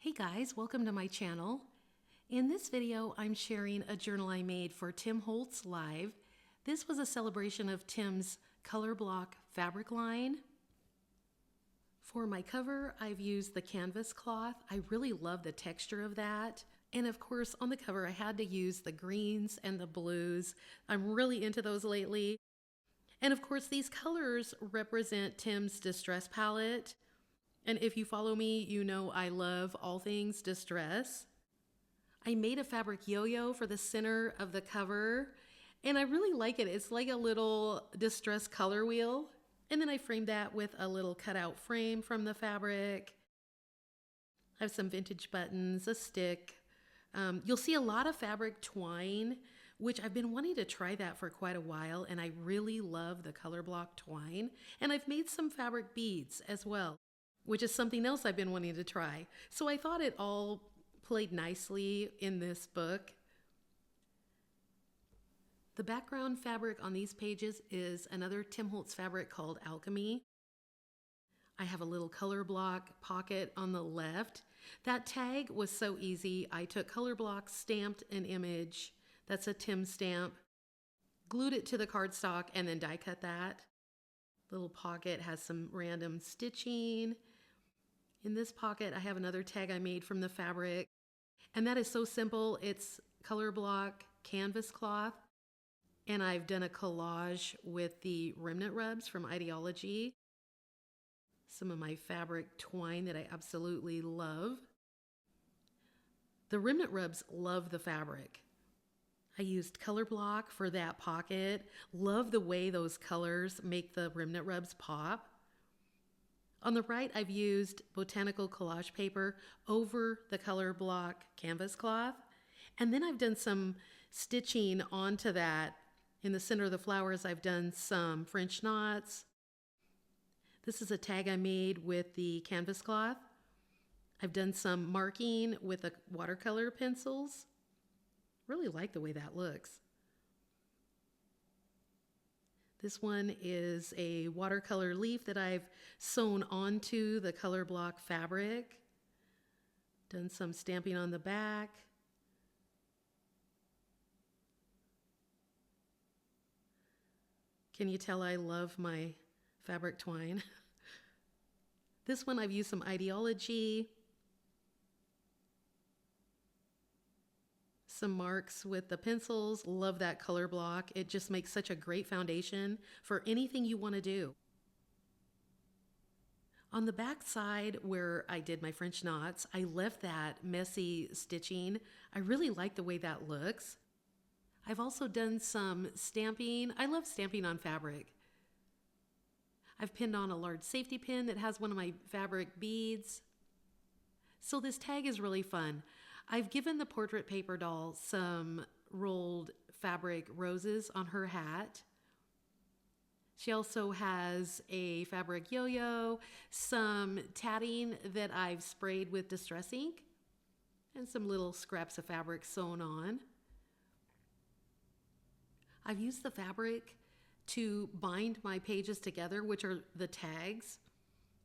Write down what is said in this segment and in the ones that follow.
Hey guys, welcome to my channel. In this video, I'm sharing a journal I made for Tim Holtz Live. This was a celebration of Tim's Colorblock Fabric line. For my cover, I've used the canvas cloth. I really love the texture of that. And of course, on the cover, I had to use the greens and the blues. I'm really into those lately. And of course, these colors represent Tim's distress palette. And if you follow me, you know I love all things distress. I made a fabric yo-yo for the center of the cover, and I really like it. It's like a little distress color wheel. And then I framed that with a little cutout frame from the fabric. I have some vintage buttons, a stick. You'll see a lot of fabric twine, which I've been wanting to try that for quite a while, and I really love the Colorblock twine. And I've made some fabric beads as well, which is something else I've been wanting to try. So I thought it all played nicely in this book. The background fabric on these pages is another Tim Holtz fabric called Alchemy. I have a little Colorblock pocket on the left. That tag was so easy. I took Colorblock, stamped an image. That's a Tim stamp. Glued it to the cardstock and then die cut that. Little pocket has some random stitching. In this pocket, I have another tag I made from the fabric, and that is so simple. It's Colorblock canvas cloth, and I've done a collage with the remnant rubs from IDEA-OLOGY, some of my fabric twine that I absolutely love. The remnant rubs love the fabric. I used Colorblock for that pocket. Love the way those colors make the remnant rubs pop. On the right, I've used botanical collage paper over the Colorblock canvas cloth. And then I've done some stitching onto that. In the center of the flowers, I've done some French knots. This is a tag I made with the canvas cloth. I've done some marking with the watercolor pencils. Really like the way that looks. This one is a watercolor leaf that I've sewn onto the Colorblock fabric. Done some stamping on the back. Can you tell I love my fabric twine? This one I've used some IDEA-OLOGY. Some marks with the pencils. Love that Colorblock. It just makes such a great foundation for anything you want to do. On the back side where I did my French knots, I left that messy stitching. I really like the way that looks. I've also done some stamping. I love stamping on fabric. I've pinned on a large safety pin that has one of my fabric beads. So this tag is really fun. I've given the portrait paper doll some rolled fabric roses on her hat. She also has a fabric yo-yo, some tatting that I've sprayed with distress ink, and some little scraps of fabric sewn on. I've used the fabric to bind my pages together, which are the tags.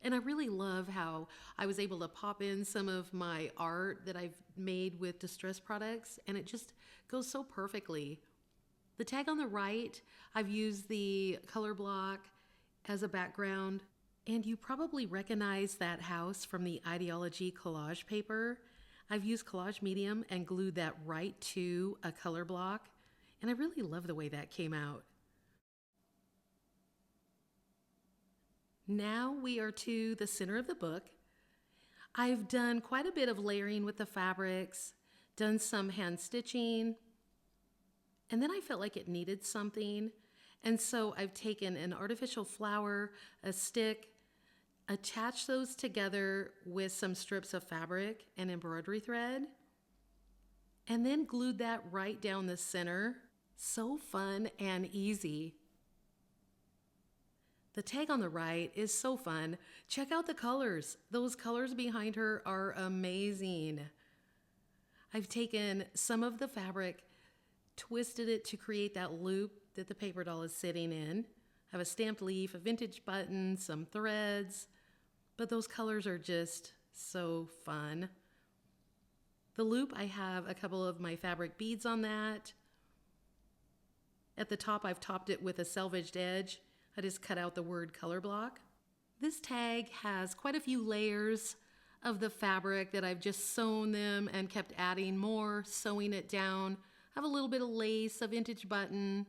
And I really love how I was able to pop in some of my art that I've made with distress products, and it just goes so perfectly. The tag on the right, I've used the Colorblock as a background, and you probably recognize that house from the IDEA-OLOGY collage paper. I've used collage medium and glued that right to a Colorblock, and I really love the way that came out. Now we are to the center of the book. I've done quite a bit of layering with the fabrics, done some hand stitching, and then I felt like it needed something. And so I've taken an artificial flower, a stick, attached those together with some strips of fabric and embroidery thread, and then glued that right down the center. So fun and easy. The tag on the right is so fun. Check out the colors. Those colors behind her are amazing. I've taken some of the fabric, twisted it to create that loop that the paper doll is sitting in. I have a stamped leaf, a vintage button, some threads, but those colors are just so fun. The loop, I have a couple of my fabric beads on that. At the top, I've topped it with a selvaged edge. I just cut out the word color block. This tag has quite a few layers of the fabric that I've just sewn them and kept adding more, sewing it down. I have a little bit of lace, a vintage button,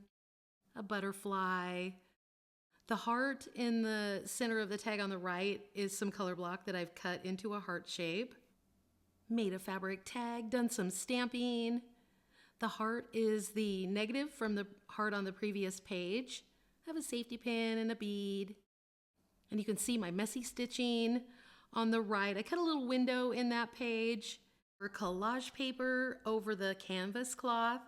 a butterfly. The heart in the center of the tag on the right is some color block that I've cut into a heart shape. Made a fabric tag, done some stamping. The heart is the negative from the heart on the previous page. I have a safety pin and a bead. And you can see my messy stitching on the right. I cut a little window in that page for collage paper over the canvas cloth.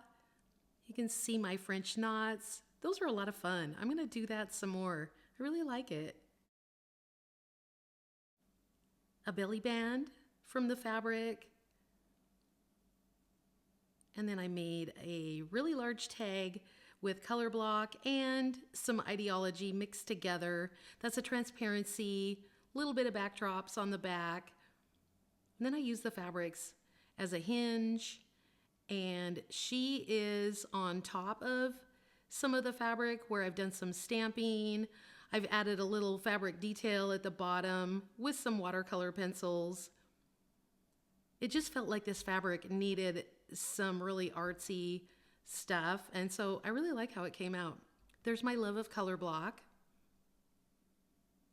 You can see my French knots. Those are a lot of fun. I'm gonna do that some more. I really like it. A belly band from the fabric. And then I made a really large tag with color block and some IDEA-OLOGY mixed together. That's a transparency, little bit of backdrops on the back. And then I use the fabrics as a hinge, and she is on top of some of the fabric where I've done some stamping. I've added a little fabric detail at the bottom with some watercolor pencils. It just felt like this fabric needed some really artsy stuff, and so I really like how it came out. There's my love of color block.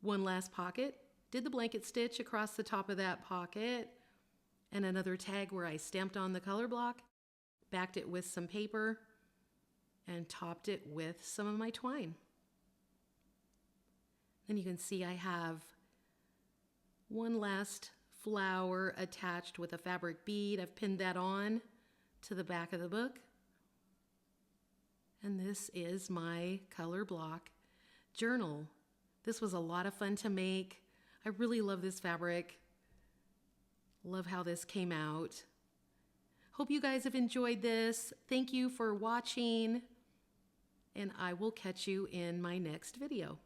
One last pocket. Did the blanket stitch across the top of that pocket, and another tag where I stamped on the color block, backed it with some paper, and topped it with some of my twine. Then you can see I have one last flower attached with a fabric bead. I've pinned that on to the back of the book. And this is my color block journal. This was a lot of fun to make. I really love this fabric. Love how this came out. Hope you guys have enjoyed this. Thank you for watching, and I will catch you in my next video.